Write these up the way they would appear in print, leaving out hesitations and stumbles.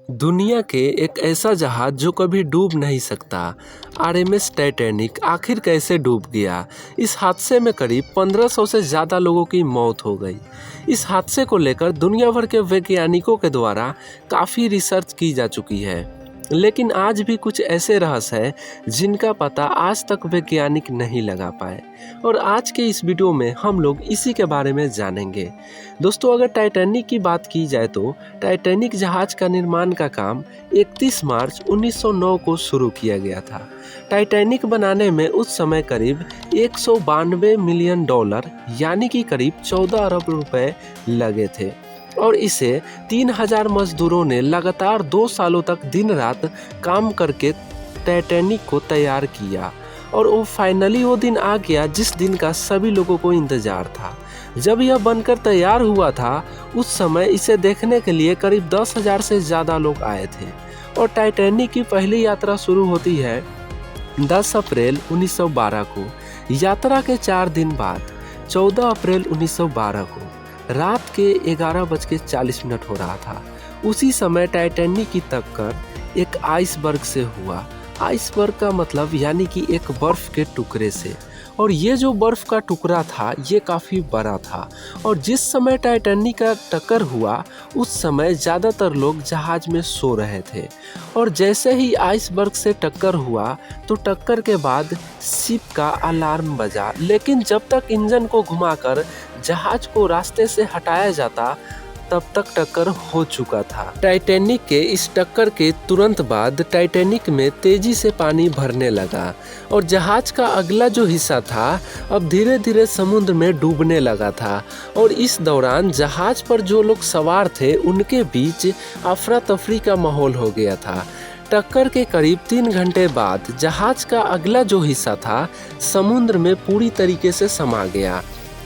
दुनिया के एक ऐसा जहाज जो कभी डूब नहीं सकता, आरएमएस टाइटैनिक आखिर कैसे डूब गया। इस हादसे में करीब 1500 से ज़्यादा लोगों की मौत हो गई। इस हादसे को लेकर दुनिया भर के वैज्ञानिकों के द्वारा काफ़ी रिसर्च की जा चुकी है, लेकिन आज भी कुछ ऐसे रहस्य हैं जिनका पता आज तक वैज्ञानिक नहीं लगा पाए। और आज के इस वीडियो में हम लोग इसी के बारे में जानेंगे। दोस्तों, अगर टाइटैनिक की बात की जाए तो टाइटैनिक जहाज का निर्माण का काम 31 मार्च 1909 को शुरू किया गया था। टाइटैनिक बनाने में उस समय करीब 192 मिलियन डॉलर यानी कि करीब 14 अरब रुपए लगे थे और इसे 3000 मजदूरों ने लगातार 2 सालों तक दिन रात काम करके टाइटैनिक को तैयार किया। और वो फाइनली वो दिन आ गया जिस दिन का सभी लोगों को इंतजार था। जब यह बनकर तैयार हुआ था, उस समय इसे देखने के लिए करीब 10,000 से ज़्यादा लोग आए थे। और टाइटैनिक की पहली यात्रा शुरू होती है 10 अप्रैल 1912 को। यात्रा के 4 दिन बाद 14 अप्रैल 1912 को रात के 11:40 हो रहा था। उसी समय टाइटैनिक की टक्कर एक आइसबर्ग से हुआ। आइसबर्ग का मतलब यानी कि एक बर्फ के टुकड़े से। और ये जो बर्फ का टुकड़ा था ये काफ़ी बड़ा था। और जिस समय टाइटैनिक का टक्कर हुआ उस समय ज़्यादातर लोग जहाज में सो रहे थे। और जैसे ही आइसबर्ग से टक्कर हुआ तो टक्कर के बाद शिप का अलार्म बजा, लेकिन जब तक इंजन को घुमाकर जहाज को रास्ते से हटाया जाता तब तक टक्कर हो चुका था। टाइटैनिक के इस टक्कर के तुरंत बाद टाइटैनिक में तेजी से पानी भरने लगा और जहाज का अगला जो हिस्सा था अब धीरे धीरे समुद्र में डूबने लगा था। और इस दौरान जहाज पर जो लोग सवार थे उनके बीच अफरा तफरी का माहौल हो गया था। टक्कर के करीब 3 घंटे बाद जहाज का अगला जो हिस्सा था समुद्र में पूरी तरीके से समा गया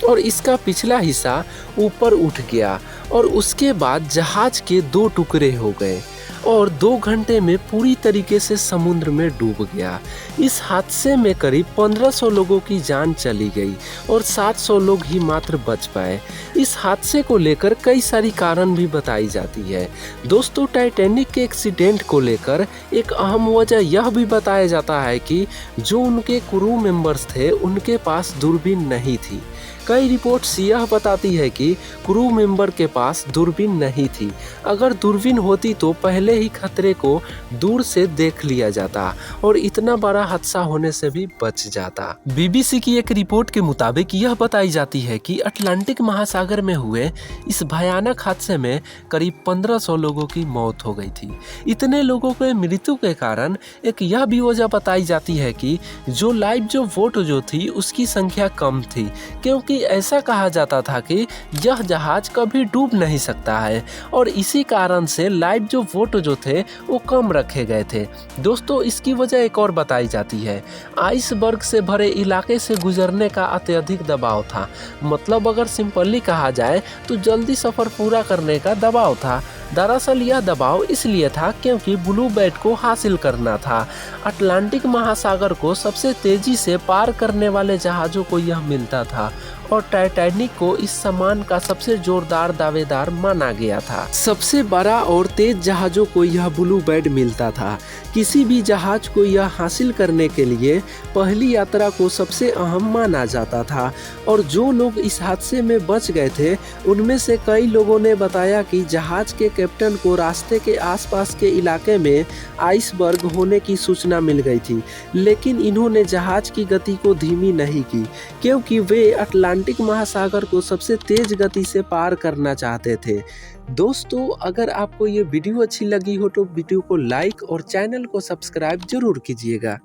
और इसका पिछला हिस्सा ऊपर उठ गया। और उसके बाद जहाज के 2 टुकड़े हो गए और 2 घंटे में पूरी तरीके से समुद्र में डूब गया। इस हादसे में करीब 1500 लोगों की जान चली गई और 700 लोग ही मात्र बच पाए। इस हादसे को लेकर कई सारी कारण भी बताई जाती है। दोस्तों, टाइटैनिक के एक्सीडेंट को लेकर एक अहम वजह यह भी बताया जाता है कि जो उनके क्रू मेंबर्स थे उनके पास दूरबीन नहीं थी। कई रिपोर्ट्स यह बताती है कि क्रू मेंबर के पास दूरबीन नहीं थी। अगर दूरबीन होती तो पहले ही खतरे को दूर से देख लिया जाता और इतना बड़ा हादसा होने से भी बच जाता। बीबीसी की एक रिपोर्ट के मुताबिक यह बताई जाती है कि अटलांटिक महासागर में हुए इस भयानक हादसे में करीब 1500 लोगों की मौत हो गई थी। इतने लोगों के मृत्यु के कारण एक यह भी वजह बताई जाती है कि जो लाइव बोट जो थी उसकी संख्या कम थी, क्योंकि ऐसा कहा जाता था कि यह जहाज कभी डूब नहीं सकता है और इसी कारण से लाइव बोट जो थे वो कम रखे गए थे। दोस्तों, इसकी वजह एक और बताई जाती है। आइसबर्ग से भरे इलाके से गुजरने का अत्यधिक दबाव था। मतलब अगर सिंपली कहा जाए तो जल्दी सफर पूरा करने का दबाव था। दरअसल यह दबाव इसलिए था क्योंकि ब्लू बैट को हासिल करना था। अटलांटिक महासागर को सबसे तेजी से पार करने वाले जहाज़ों को यह मिलता था और टाइटैनिक को इस सम्मान का सबसे जोरदार दावेदार माना गया था। सबसे बड़ा और तेज जहाज़ों को यह ब्लू बैट मिलता था। किसी भी जहाज को यह हासिल करने के लिए पहली यात्रा को सबसे अहम माना जाता था। और जो लोग इस हादसे में बच गए थे उनमें से कई लोगों ने बताया कि जहाज के कैप्टन को रास्ते के आसपास के इलाके में आइसबर्ग होने की सूचना मिल गई थी, लेकिन इन्होंने जहाज की गति को धीमी नहीं की क्योंकि वे अटलांटिक महासागर को सबसे तेज गति से पार करना चाहते थे। दोस्तों, अगर आपको ये वीडियो अच्छी लगी हो तो वीडियो को लाइक और चैनल को सब्सक्राइब जरूर कीजिएगा।